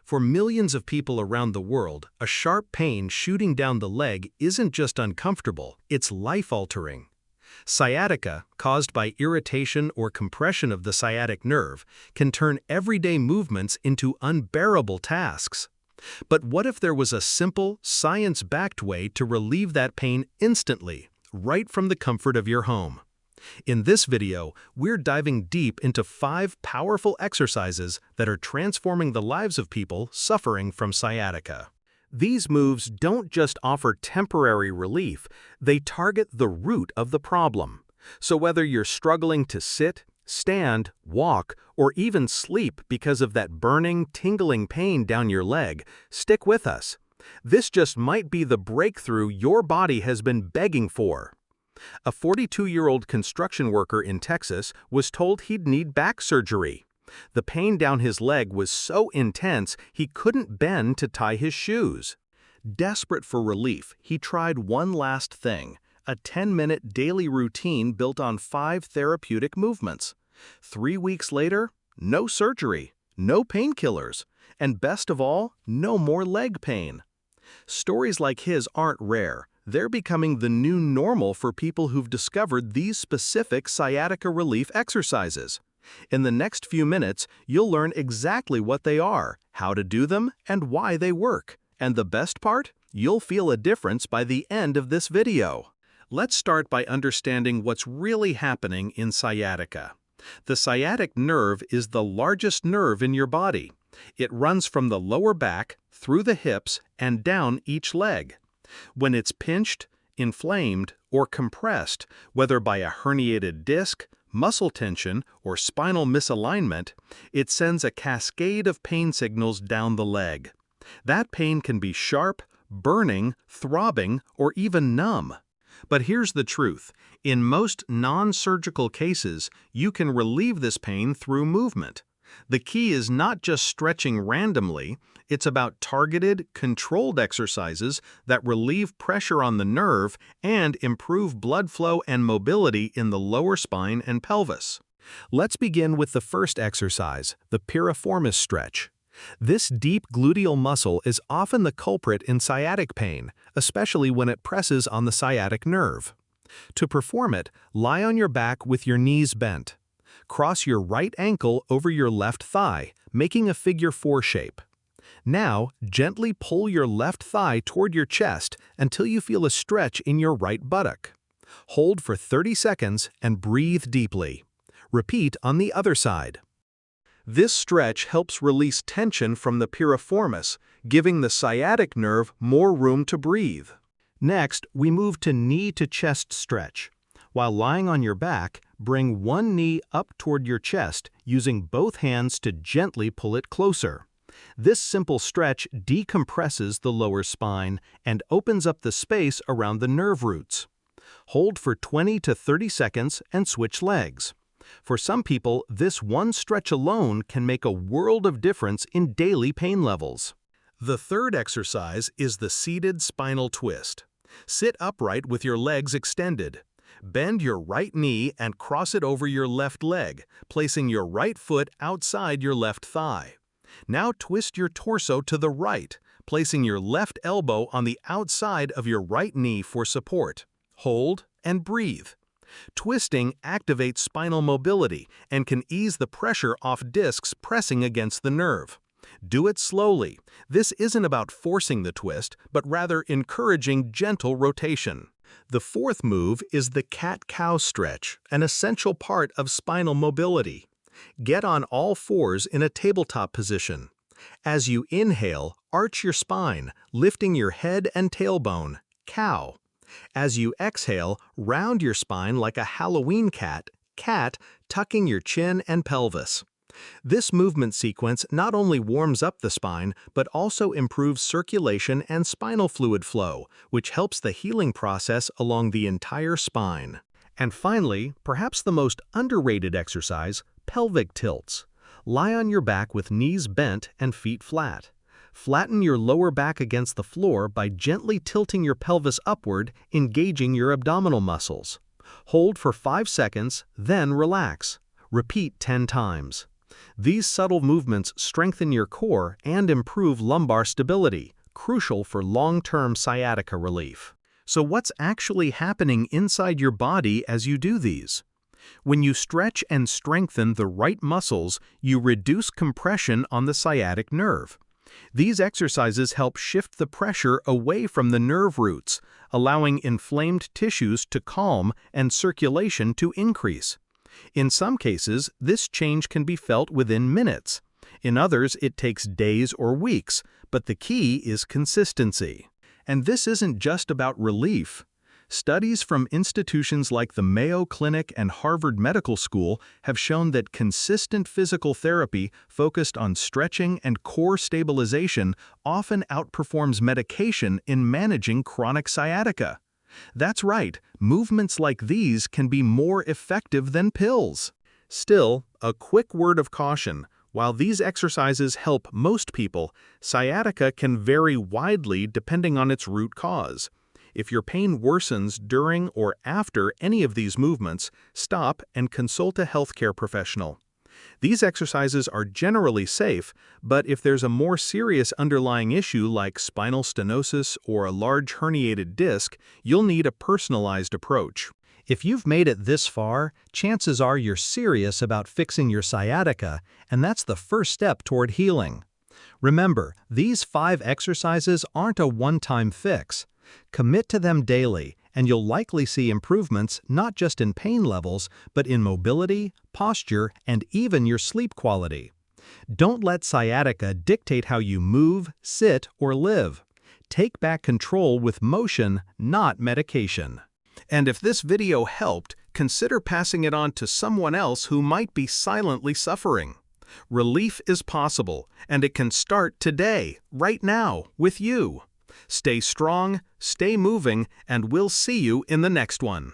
For millions of people around the world, a sharp pain shooting down the leg isn't just uncomfortable, it's life-altering. Sciatica, caused by irritation or compression of the sciatic nerve, can turn everyday movements into unbearable tasks. But what if there was a simple, science-backed way to relieve that pain instantly, right from the comfort of your home? In this video, we're diving deep into 5 powerful exercises that are transforming the lives of people suffering from sciatica. These moves don't just offer temporary relief, they target the root of the problem. So whether you're struggling to sit, stand, walk, or even sleep because of that burning, tingling pain down your leg, stick with us. This just might be the breakthrough your body has been begging for. A 42-year-old construction worker in Texas was told he'd need back surgery. The pain down his leg was so intense he couldn't bend to tie his shoes. Desperate for relief, he tried one last thing, a 10-minute daily routine built on 5 therapeutic movements. 3 weeks later, no surgery, no painkillers, and best of all, no more leg pain. Stories like his aren't rare. They're becoming the new normal for people who've discovered these specific sciatica relief exercises. In the next few minutes, you'll learn exactly what they are, how to do them, and why they work. And the best part? You'll feel a difference by the end of this video. Let's start by understanding what's really happening in sciatica. The sciatic nerve is the largest nerve in your body. It runs from the lower back, through the hips, and down each leg. When it's pinched, inflamed, or compressed, whether by a herniated disc, muscle tension, or spinal misalignment, it sends a cascade of pain signals down the leg. That pain can be sharp, burning, throbbing, or even numb. But here's the truth. In most non-surgical cases, you can relieve this pain through movement. The key is not just stretching randomly, it's about targeted, controlled exercises that relieve pressure on the nerve and improve blood flow and mobility in the lower spine and pelvis. Let's begin with the first exercise, the piriformis stretch. This deep gluteal muscle is often the culprit in sciatic pain, especially when it presses on the sciatic nerve. To perform it, lie on your back with your knees bent. Cross your right ankle over your left thigh, making a figure 4 shape. Now, gently pull your left thigh toward your chest until you feel a stretch in your right buttock. Hold for 30 seconds and breathe deeply. Repeat on the other side. This stretch helps release tension from the piriformis, giving the sciatic nerve more room to breathe. Next, we move to knee-to-chest stretch. While lying on your back, bring one knee up toward your chest, using both hands to gently pull it closer. This simple stretch decompresses the lower spine and opens up the space around the nerve roots. Hold for 20 to 30 seconds and switch legs. For some people, this one stretch alone can make a world of difference in daily pain levels. The third exercise is the seated spinal twist. Sit upright with your legs extended. Bend your right knee and cross it over your left leg, placing your right foot outside your left thigh. Now twist your torso to the right, placing your left elbow on the outside of your right knee for support. Hold and breathe. Twisting activates spinal mobility and can ease the pressure off discs pressing against the nerve. Do it slowly. This isn't about forcing the twist, but rather encouraging gentle rotation. The fourth move is the cat-cow stretch, an essential part of spinal mobility. Get on all fours in a tabletop position. As you inhale, arch your spine, lifting your head and tailbone, cow. As you exhale, round your spine like a Halloween cat, cat, tucking your chin and pelvis. This movement sequence not only warms up the spine, but also improves circulation and spinal fluid flow, which helps the healing process along the entire spine. And finally, perhaps the most underrated exercise, pelvic tilts. Lie on your back with knees bent and feet flat. Flatten your lower back against the floor by gently tilting your pelvis upward, engaging your abdominal muscles. Hold for 5 seconds, then relax. Repeat 10 times. These subtle movements strengthen your core and improve lumbar stability, crucial for long-term sciatica relief. So what's actually happening inside your body as you do these? When you stretch and strengthen the right muscles, you reduce compression on the sciatic nerve. These exercises help shift the pressure away from the nerve roots, allowing inflamed tissues to calm and circulation to increase. In some cases, this change can be felt within minutes. In others, it takes days or weeks, but the key is consistency. And this isn't just about relief. Studies from institutions like the Mayo Clinic and Harvard Medical School have shown that consistent physical therapy focused on stretching and core stabilization often outperforms medication in managing chronic sciatica. That's right, movements like these can be more effective than pills. Still, a quick word of caution. While these exercises help most people, sciatica can vary widely depending on its root cause. If your pain worsens during or after any of these movements, stop and consult a healthcare professional. These exercises are generally safe, but if there's a more serious underlying issue like spinal stenosis or a large herniated disc, you'll need a personalized approach. If you've made it this far, chances are you're serious about fixing your sciatica, and that's the first step toward healing. Remember, these 5 exercises aren't a one-time fix. Commit to them daily, and you'll likely see improvements not just in pain levels, but in mobility, posture, and even your sleep quality. Don't let sciatica dictate how you move, sit, or live. Take back control with motion, not medication. And if this video helped, consider passing it on to someone else who might be silently suffering. Relief is possible, and it can start today, right now, with you. Stay strong, stay moving, and we'll see you in the next one.